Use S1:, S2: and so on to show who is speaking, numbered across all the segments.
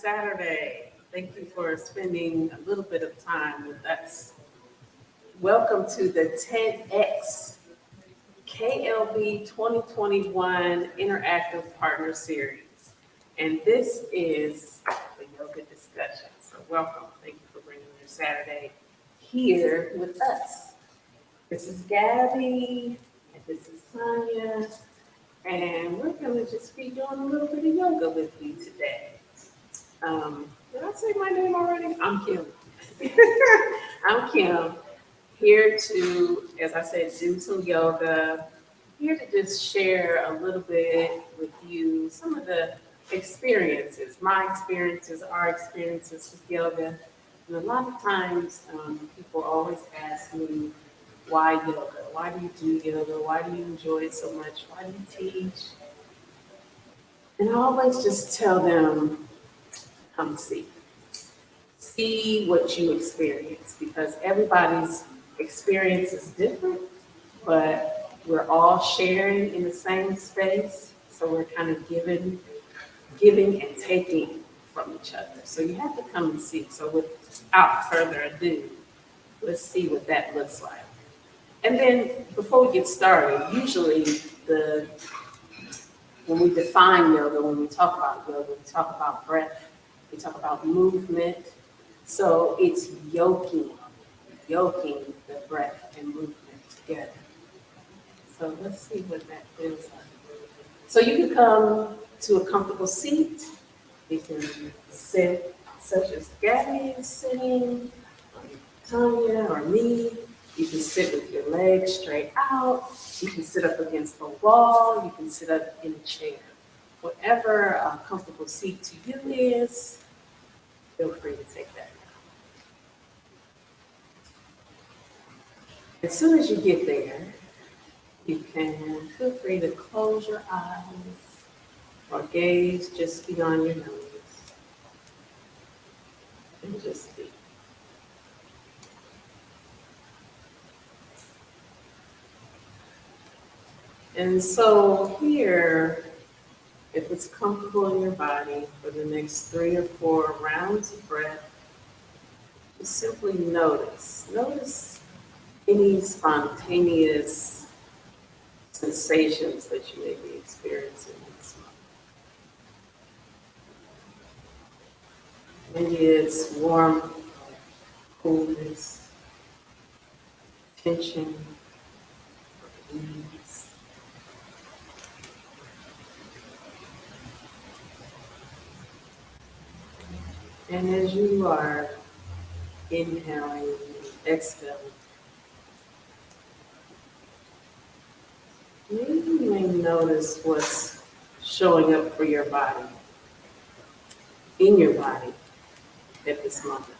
S1: Saturday. Thank you for spending a little bit of time with us. Welcome to the TEDxKLB 2021 Interactive Partner Series. And this is the yoga discussion. So welcome. Thank you for bringing your Saturday here with us. This is Gabby, and this is Sonia, and we're going to just be doing a little bit of yoga with you today. Did I say my name already? I'm Kim. I'm Kim, here to, as I said, do some yoga, here to just share a little bit with you some of the experiences, my experiences, our experiences with yoga. And a lot of times, people always ask me, why yoga? Why do you do yoga? Why do you enjoy it so much? Why do you teach? And I always just tell them, come see. See what you experience, because everybody's experience is different, but we're all sharing in the same space. So we're kind of giving and taking from each other. So you have to come and see. So without further ado, let's see what that looks like. And then before we get started, usually when we define yoga, when we talk about yoga, we talk about breath, we talk about movement. So it's yoking the breath and movement together. So let's see what that feels like. So you can come to a comfortable seat. You can sit, such as Gabby is sitting, or Tanya or me. You can sit with your legs straight out. You can sit up against the wall. You can sit up in a chair. Whatever a comfortable seat to you is, feel free to take that. As soon as you get there, you can feel free to close your eyes or gaze just beyond your nose and just be. And so here, if it's comfortable in your body for the next 3 or 4 rounds of breath, just simply notice. Notice any spontaneous sensations that you may be experiencing in this moment. Maybe it's warmth, coolness, tension, or ease. And as you are inhaling and exhaling, maybe you may notice what's showing up for your body, in your body at this moment.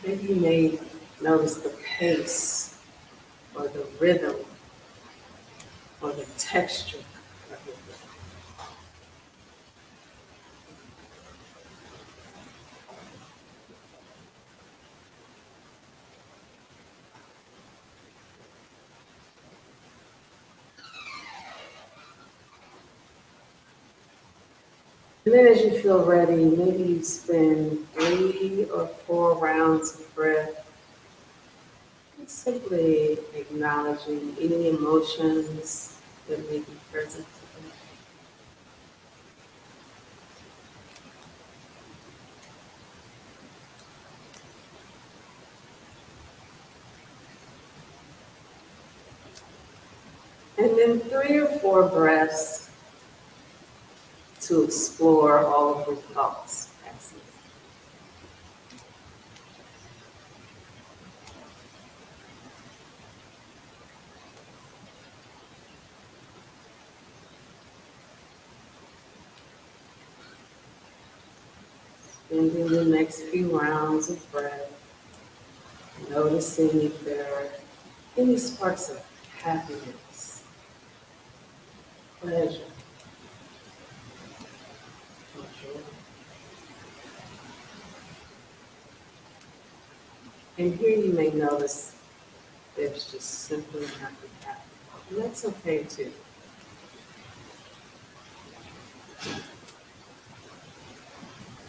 S1: Maybe you may notice the pace or the rhythm or the texture of your breath. And then as you feel ready, maybe you spend 3 or 4 rounds of breath, just simply acknowledging any emotions that may be present today. And then 3 or 4 breaths to explore all of your thoughts. Spending the next few rounds of breath, noticing if there are any sparks of happiness, pleasure, or joy. And here you may notice there's just simply nothing happening. And that's okay too.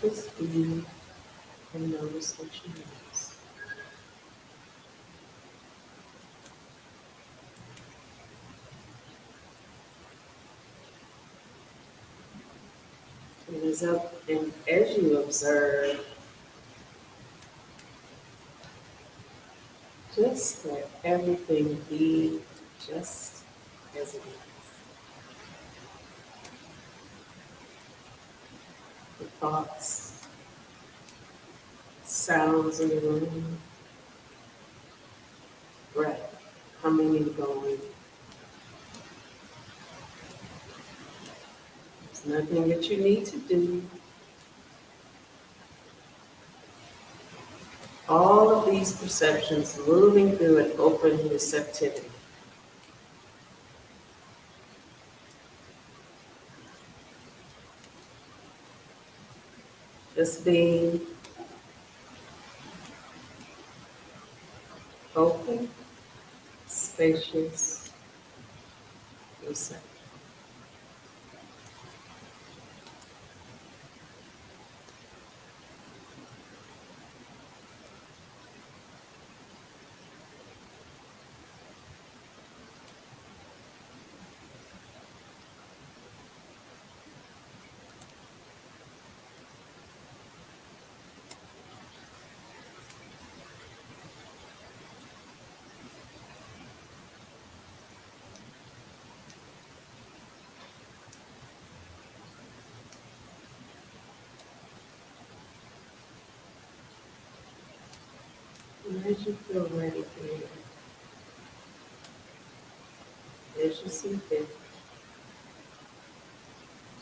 S1: Just be and notice what you notice. And as you observe, just let everything be just as it is. The thoughts, sounds in the room, breath coming and going. There's nothing that you need to do. All of these perceptions moving through an open receptivity. Just being open, spacious, receptive. And as you feel ready here, as you see fit,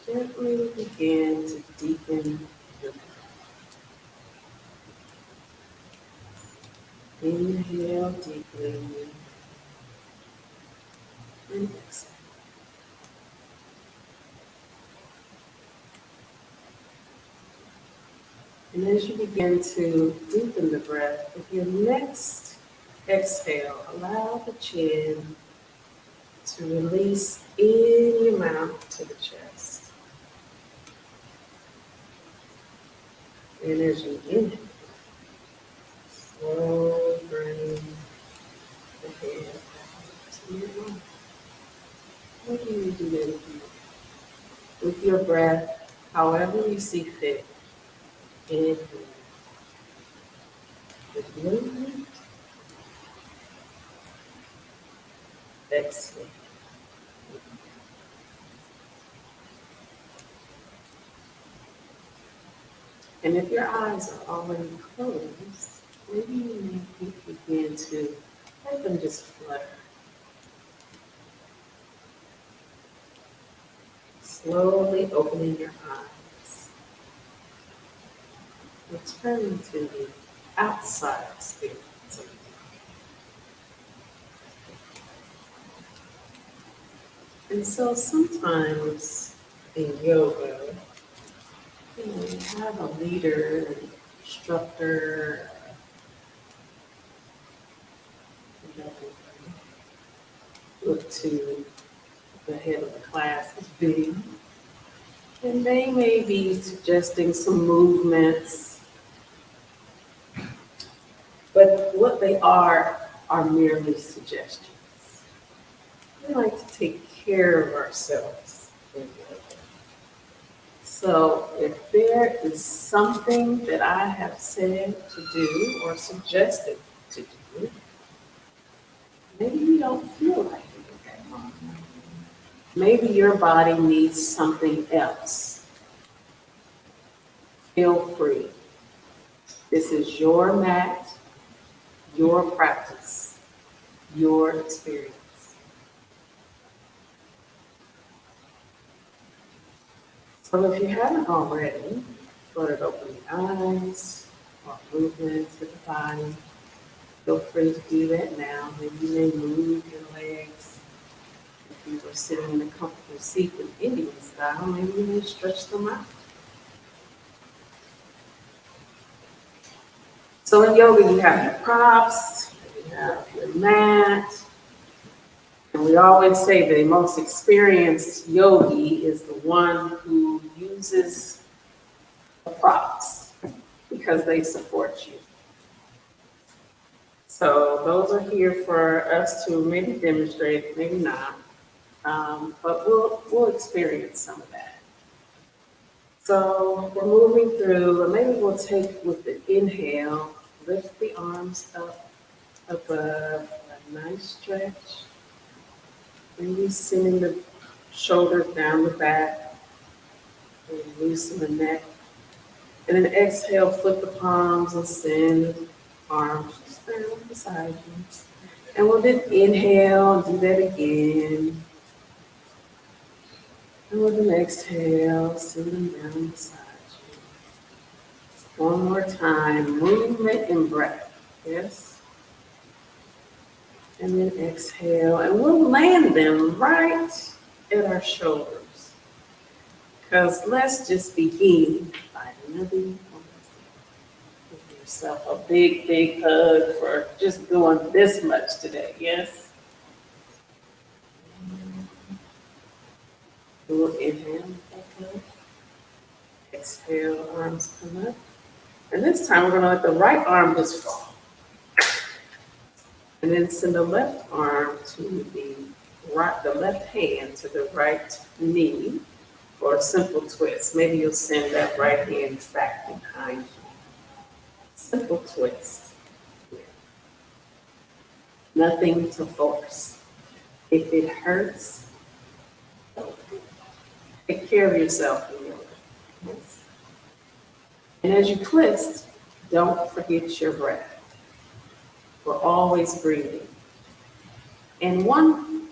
S1: gently begin to deepen your breath. Inhale deeply and exhale. And as you begin to deepen the breath, with your next exhale, allow the chin to release in your mouth to the chest. And as you inhale, slowly bring the head back to your mouth. What do you do that with your breath, however you see fit? Inhale. With movement, exhale. And if your eyes are already closed, maybe you may begin to let them just flutter. Slowly opening your eyes. Returning to the outside experience of the And so sometimes in yoga, you have a leader, an instructor, look to the head of the class as being, and they may be suggesting some movements, but what they are merely suggestions. We like to take care of ourselves in yoga. So if there is something that I have said to do or suggested to do, maybe you don't feel like it that moment. Maybe your body needs something else. Feel free. This is your mat, your practice, your experience. So if you haven't already, fluttered open the eyes or movements with the body, feel free to do that now. Maybe you may move your legs. If you were sitting in a comfortable seat in Indian style, maybe you may stretch them out. So in yoga, you have your props, you have your mat, and we always say the most experienced yogi is the one who uses the props because they support you. So those are here for us to maybe demonstrate, maybe not, but we'll experience some of that. So we're moving through, and maybe we'll take with the inhale, lift the arms up above, a nice stretch. Maybe sending the shoulders down the back, and loosen the neck. And then exhale, flip the palms and send arms just down beside you. And we'll then inhale, do that again. And with an exhale, send them down beside you. One more time, movement and breath. Yes. And then exhale, and we'll land them right at our shoulders. Because let's just begin by another. Give yourself a big, big hug for just doing this much today. Yes. We'll inhale back up. Exhale, arms come up. And this time we're going to let the right arm just fall. And then send the left arm to the left hand to the right knee for a simple twist. Maybe you'll send that right hand back behind you. Simple twist. Nothing to force. If it hurts, take care of yourself. Yes. And as you twist, don't forget your breath. We're always breathing. And one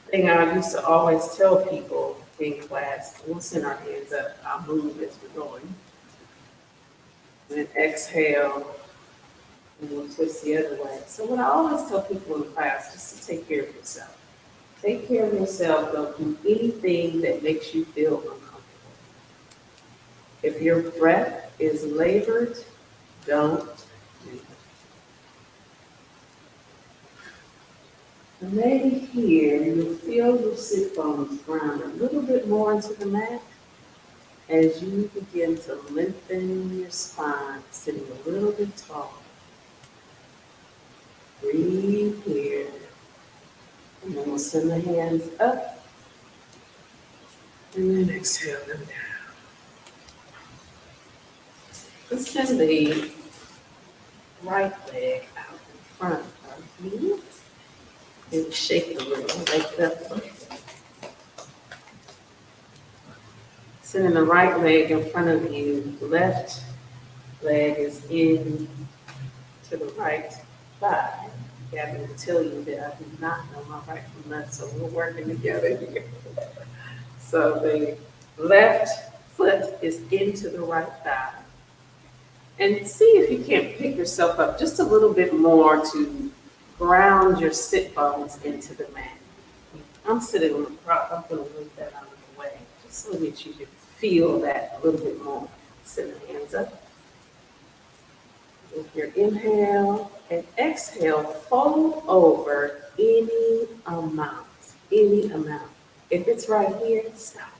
S1: thing I used to always tell people in class, we'll send our hands up, I'll move as we're going. And then exhale, and we'll twist the other way. So what I always tell people in class, just to take care of yourself. Take care of yourself, don't do anything that makes you feel uncomfortable. If your breath is labored, don't do it. And maybe here you'll feel your sit bones ground a little bit more into the mat as you begin to lengthen your spine, sitting a little bit taller. Breathe here. And then we'll send the hands up. And then exhale them down. Let's send the right leg out in front of you. And shake a little, like it up a little bit. Sending the right leg in front of you, left leg is in to the right thigh. Gabby will tell you that I do not know my right from left, so we're working together here. So the left foot is into the right thigh. And see if you can't pick yourself up just a little bit more to ground your sit bones into the mat. I'm sitting on the prop. I'm going to move that out of the way just so that you can feel that a little bit more. Send the hands up. With your inhale and exhale, fold over any amount. Any amount. If it's right here, stop.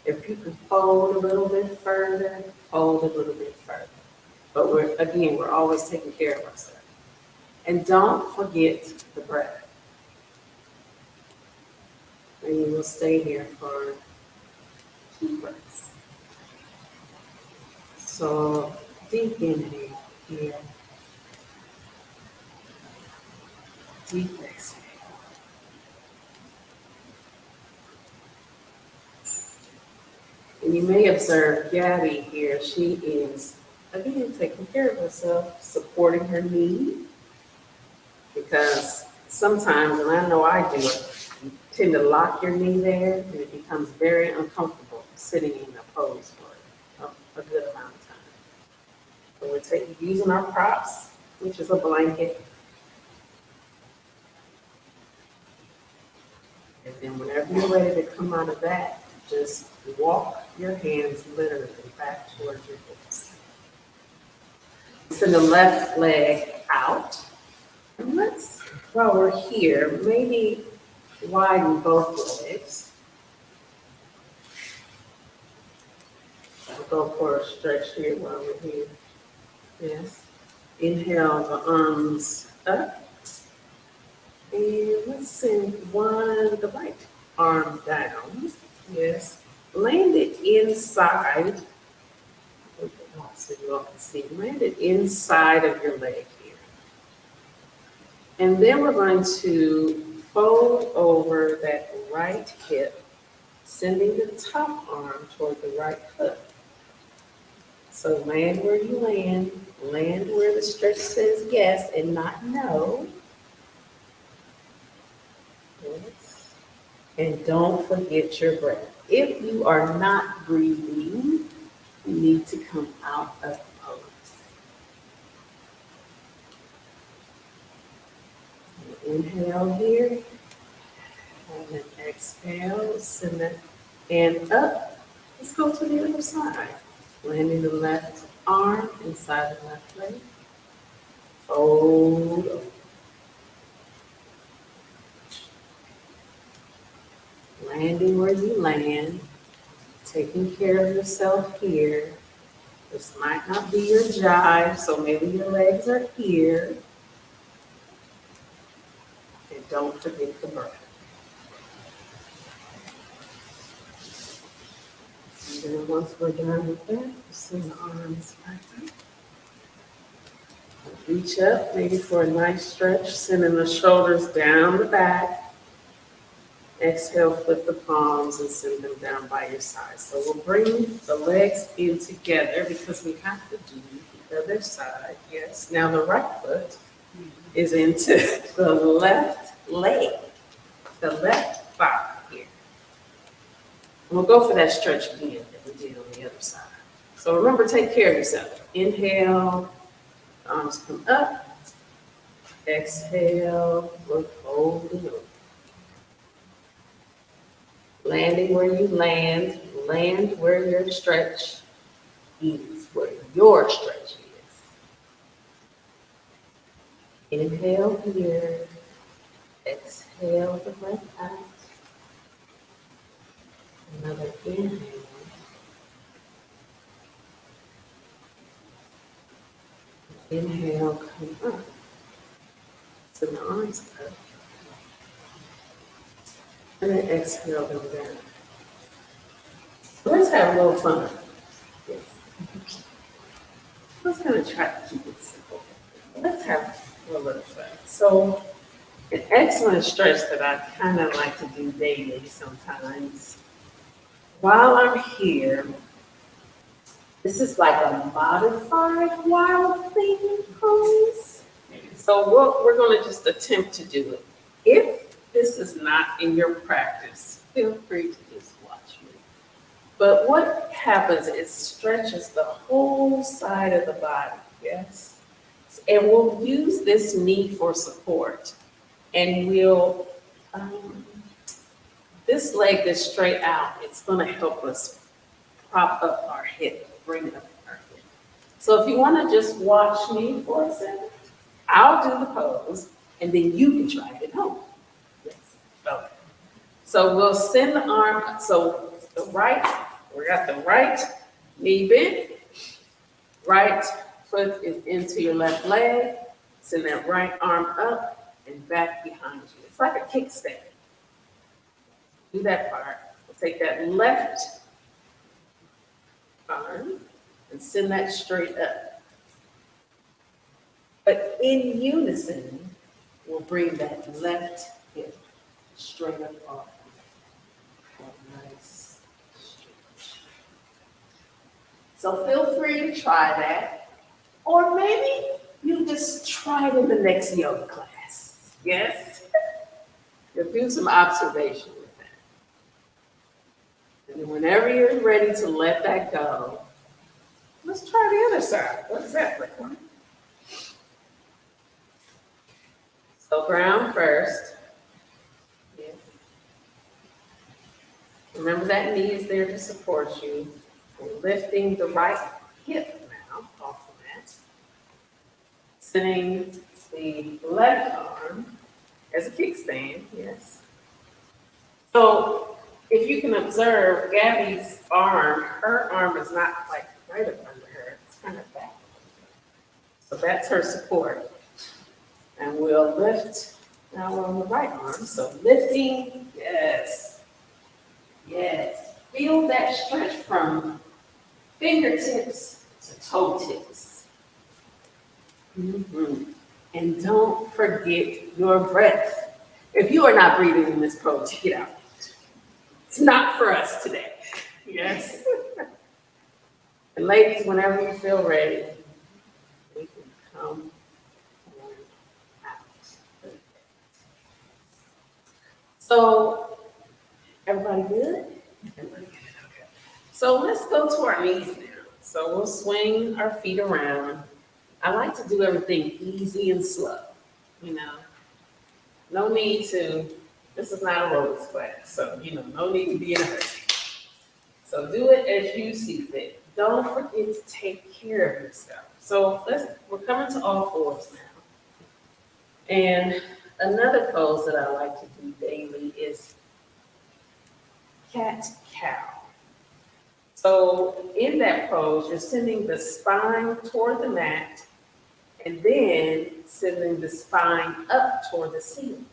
S1: If you can fold a little bit further, fold a little bit further. But we're always taking care of ourselves. And don't forget the breath. And you will stay here for 2 breaths. So deep inhale here. Deep exhale. And you may observe Gabby here. She is, again, taking care of herself, supporting her knee. Because sometimes, and I know I do it, you tend to lock your knee there, and it becomes very uncomfortable sitting in a pose for a good amount of time. So we're using our props, which is a blanket. And then whenever you're ready to come out of that, just walk your hands literally back towards your hips. Send the left leg out. And let's, while we're here, maybe widen both legs. go for a stretch here while we're here. Yes. Inhale the arms up. And let's send the right arm down. Yes. Land it inside. So you all can see. Land it inside of your leg here. And then we're going to fold over that right hip, sending the top arm toward the right foot. So land where you land where the stretch says yes and not no. Yes. And don't forget your breath. If you are not breathing, you need to come out of pose. Inhale here, and then exhale, send that hand up. Let's go to the other side. Landing the left arm inside the left leg. Fold over. Landing where you land, taking care of yourself here. This might not be your jive, so maybe your legs are here. And don't forget the breath. And then once we're done with that, send the arms back up. Reach up, maybe for a nice stretch, sending the shoulders down the back. Exhale, flip the palms and send them down by your side. So we'll bring the legs in together because we have to do the other side. Yes. Now the right foot is into the left leg, the left thigh here. And we'll go for that stretch again that we did on the other side. So remember, take care of yourself. Inhale, arms come up. Exhale, look, fold and over. Landing where you land where your stretch is, where your stretch is. Inhale here, exhale the breath out. Another inhale. Inhale, come up. So the arms up. And then exhale them down. Let's have a little fun. Yes. Let's kind of try to keep it simple. Let's have a little fun. So, an excellent stretch that I kind of like to do daily sometimes. While I'm here, this is like a modified wild thing pose. So we're going to just attempt to do it. If this is not in your practice, feel free to just watch me. But what happens is stretches the whole side of the body, yes? And we'll use this knee for support. And we'll, this leg that's straight out, it's gonna help us prop up our hip, bring up our hip. So if you wanna just watch me for a second, I'll do the pose, and then you can try it at home. Yes. Okay. So we'll send the arm, so we got the right knee bent, right foot is into your left leg, send that right arm up and back behind you. It's like a kickstand. Do that part. We'll take that left arm and send that straight up. But in unison, we'll bring that left hip straight up off. Nice stretch. So feel free to try that. Or maybe you just try it in the next yoga class. Yes? You'll do some observation with that. And then whenever you're ready to let that go, let's try the other side. What does that look like? So ground first. Yeah. Remember that knee is there to support you. And lifting the right hip now off the mat. Sending the left arm as a kickstand, yes. So if you can observe Gabby's arm, her arm is not like right up under her, it's kind of back. So that's her support. And we'll lift, now we're on the right arm, so lifting, yes, yes. Feel that stretch from fingertips to toe tips. Mhm. And don't forget your breath. If you are not breathing in this pose, get out. It's not for us today. Yes. And ladies, whenever you feel ready, we can come on out. So, everybody good? Everybody good, okay. So let's go to our knees now. So we'll swing our feet around. I like to do everything easy and slow, you know. No need to, this is not a aerobics class, so, no need to be in a hurry. So do it as you see fit. Don't forget to take care of yourself. So we're coming to all fours now. And another pose that I like to do daily is cat-cow. So in that pose, you're sending the spine toward the mat and then sending the spine up toward the ceiling.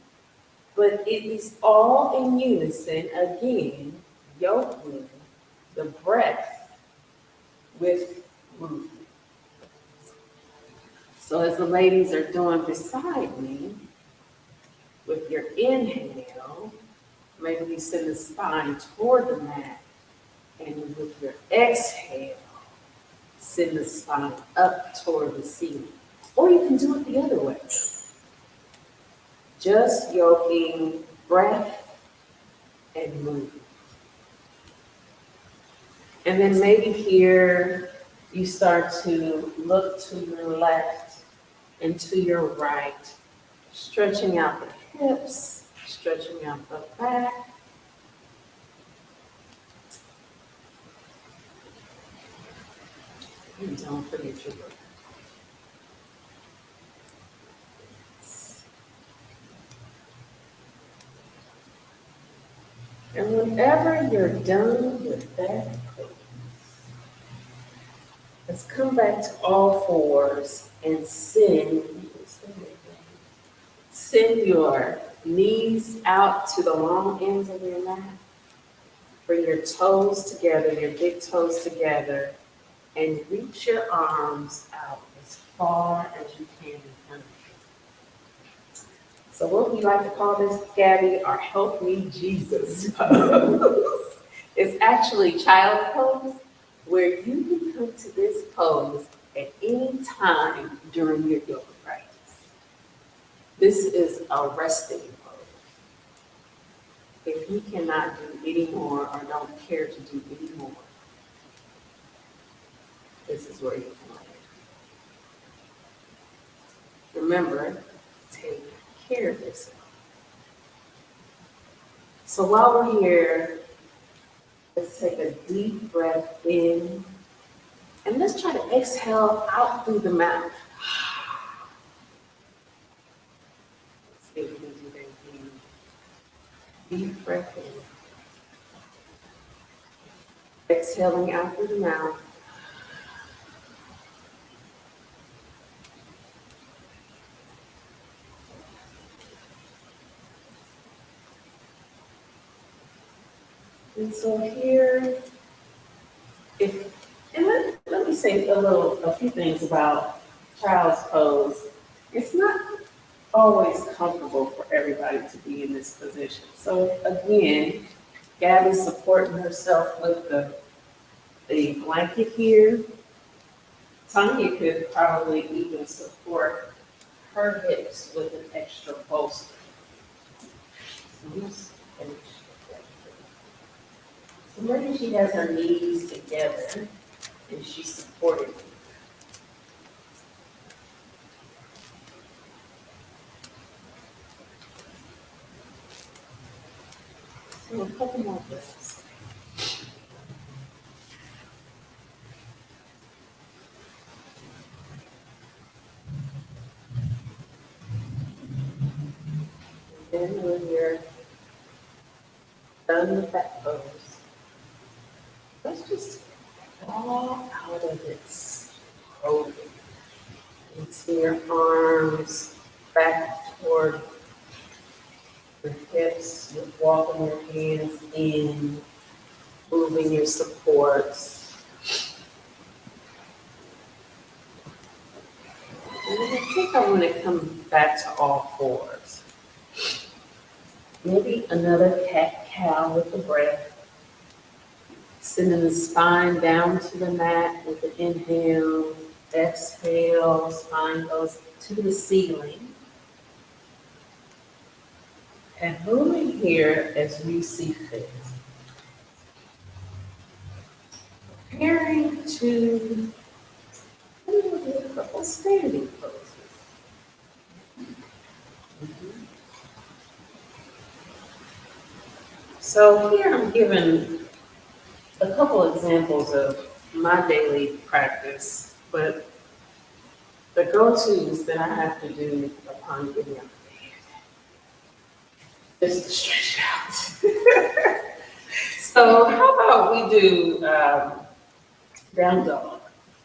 S1: But it is all in unison, again, yoking the breath with movement. So as the ladies are doing beside me, with your inhale, maybe you send the spine toward the mat, and with your exhale, send the spine up toward the ceiling. Or you can do it the other way. Just yoking breath and movement. And then maybe here you start to look to your left and to your right, stretching out the hips, stretching out the back. And don't forget your breath. And whenever you're done with that pose, let's come back to all fours and send your knees out to the long ends of your mat. Bring your toes together, your big toes together, and reach your arms out as far as you can in front of you. So what we like to call this, Gabby, our Help Me Jesus pose. It's actually child pose, where you can come to this pose at any time during your yoga practice. This is a resting pose. If you cannot do any more or don't care to do any more, this is where you come in. Remember, take care of yourself. So while we're here, let's take a deep breath in, and let's try to exhale out through the mouth. Let's see if we can do that again. Deep breath in. Exhaling out through the mouth. And so here, let me say a few things about child's pose. It's not always comfortable for everybody to be in this position. So again, Gabby's supporting herself with the blanket here. Tanya could probably even support her hips with an extra bolster. So maybe she has her knees together and she's supporting. So a couple more breaths. And then when you're done done with that pose, let's just fall out of its holding into your arms back toward your hips. You're walking your hands in, moving your supports. And then I think I want to come back to all fours. Maybe another cat-cow with the breath. Sending the spine down to the mat with the inhale. Exhale, spine goes to the ceiling. And moving here as you see fit. Preparing to do a couple standing poses. So here I'm giving a couple examples of my daily practice, but the go-tos that I have to do upon getting up is to stretch out. So how about we do down dog?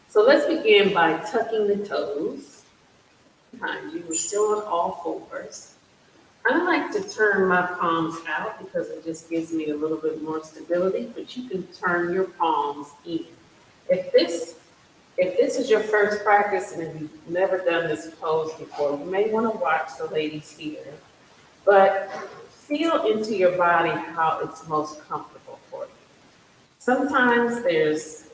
S1: So let's begin by tucking the toes behind you. We're still on all fours. I like to turn my palms out because it just gives me a little bit more stability, but you can turn your palms in. If this is your first practice and if you've never done this pose before, you may want to watch the ladies here, but feel into your body how it's most comfortable for you. Sometimes there's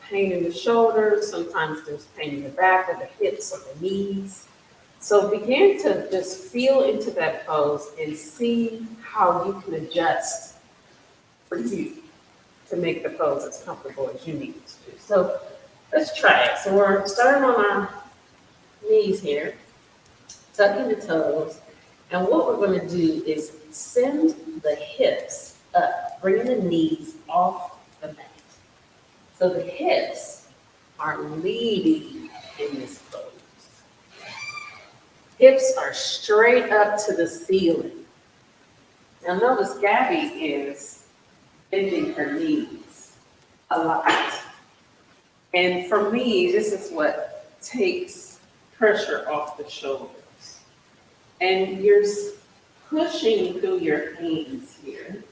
S1: pain in the shoulders, sometimes there's pain in the back or the hips or the knees. So begin to just feel into that pose and see how you can adjust for you to make the pose as comfortable as you need it to do. So let's try it. So we're starting on our knees here, tucking the toes. And what we're going to do is send the hips up, bringing the knees off the mat. So the hips are leading in this pose. Hips are straight up to the ceiling. Now notice Gabby is bending her knees a lot. And for me, this is what takes pressure off the shoulders. And you're pushing through your hands here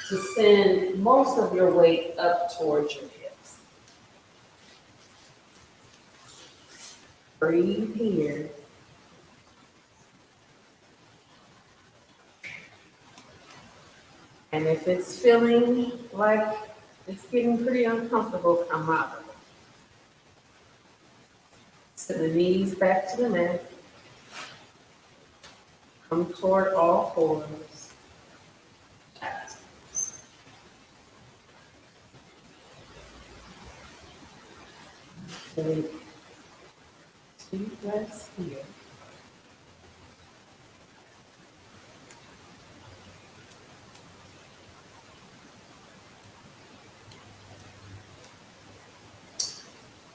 S1: to send most of your weight up towards your hips. Breathe here. And if it's feeling like it's getting pretty uncomfortable, come out of it. Send the knees back to the mat. Come toward all fours. Take 2 breaths here.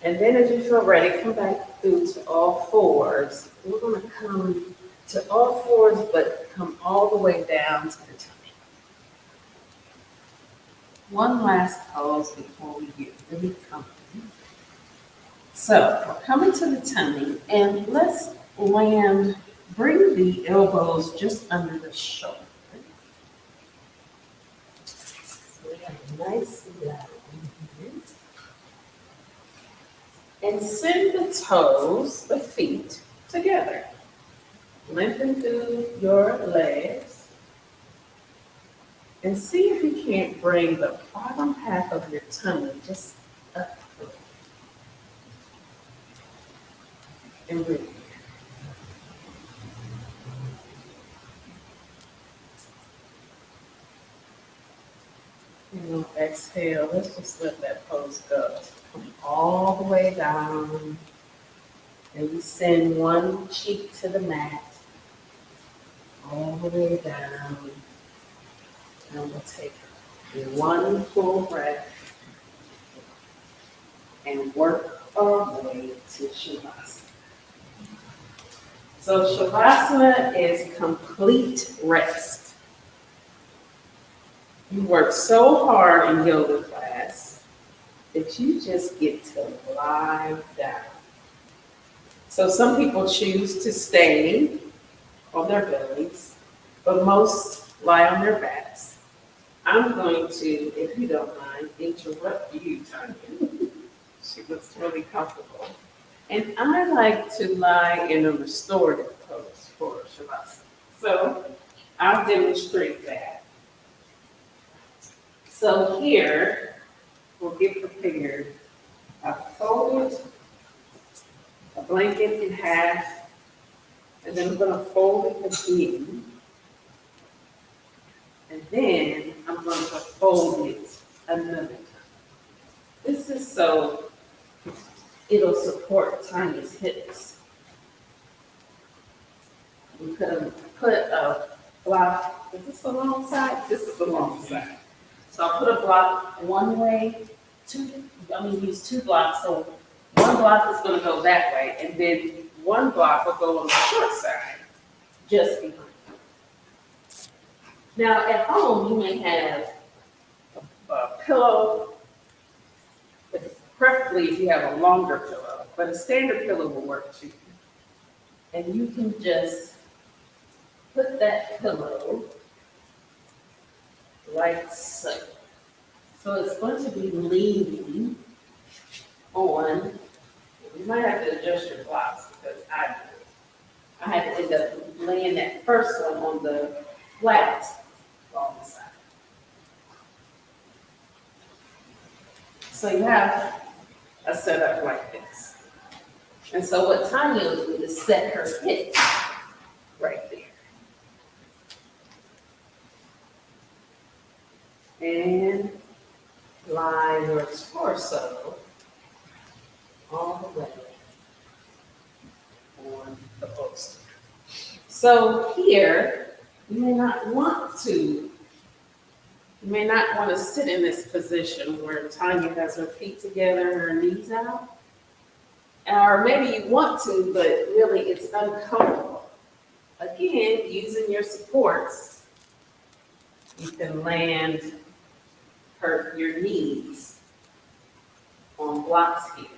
S1: And then as you feel ready, come back through to all fours. We're going to come to all fours, but come all the way down to the tummy. One last pose before we get really comfy. So we're coming to the tummy, and let's land, bring the elbows just under the shoulder. So we have a nice line here. And send the toes, the feet, together. Lengthen through your legs. And see if you can't bring the bottom half of your tummy just up. And breathe. And we'll exhale. Let's just let that pose go. Come all the way down. And we send one cheek to the mat. All the way down. And we'll take one full breath and work our way to Shavasana. So Shavasana is complete rest. You work so hard in yoga class that you just get to lie down. So some people choose to stay on their bellies, but most lie on their backs. I'm going to, if you don't mind, interrupt you, Tanya. She looks really comfortable. And I like to lie in a restorative pose for Shavasana. So I'll demonstrate that. So here, we'll get prepared. I folded a blanket in half, and then I'm going to fold it again. And then I'm going to fold it another time. This is so it'll support Tanya's hips. We could put a block. Is this the long side? This is the long side. So I'll put a block one way, use two blocks. So one block is going to go that way, and then one block will go on the short side, just behind. Now at home, you may have a pillow, preferably if you have a longer pillow, but a standard pillow will work too. And you can just put that pillow like so. So it's going to be leaning on, you might have to adjust your blocks because I had to end up laying that first one on the flat long side. So you have a setup like this. And so what Tanya will do is set her hips right there. And lie your torso all the way on the poster. So here, you may not want to sit in this position where Tanya has her feet together and her knees out. Or maybe you want to, but really it's uncomfortable. Again, using your supports, you can land your knees on blocks here.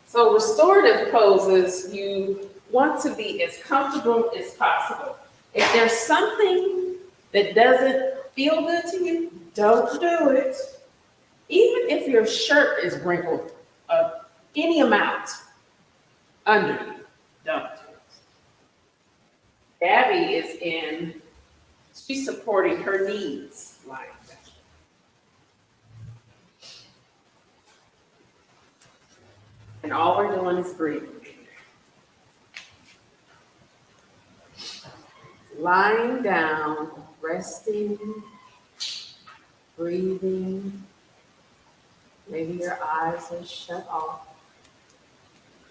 S1: So restorative poses, you want to be as comfortable as possible. If there's something that doesn't feel good to you, don't do it. Even if your shirt is wrinkled any amount under you, don't do it. Gabby she's supporting her knees lying down. And all we're doing is breathing. Lying down, resting, breathing. Maybe your eyes are shut off.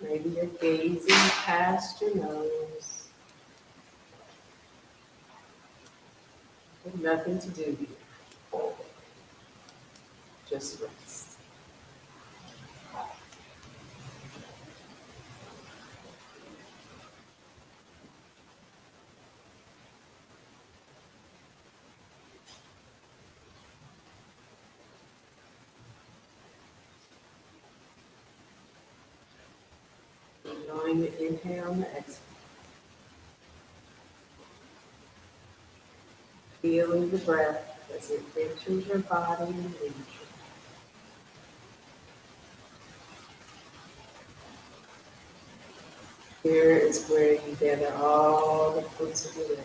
S1: Maybe you're gazing past your nose. There's nothing to do here. Just rest. Enjoying the inhale and the exhale. Feeling the breath as it enters your body and leaves you. Here is where you gather all the fruits of your labor.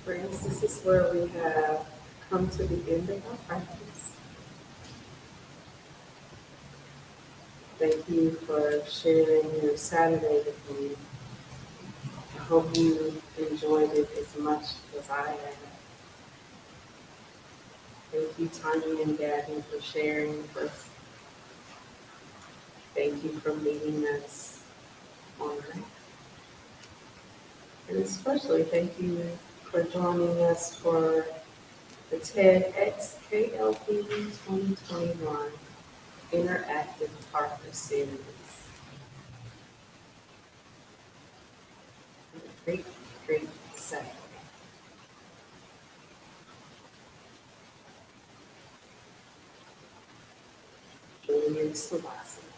S1: Friends, this is where we have come to the end of our practice. Thank you for sharing your Saturday with me. I hope you enjoyed it as much as I have. Thank you, Tanya and Gabby, for sharing with us. Thank you for meeting us on that. And especially thank you for joining us for the TEDxKLP 2021 Interactive Partner Series. Great, great Saturday. Julian Savasana.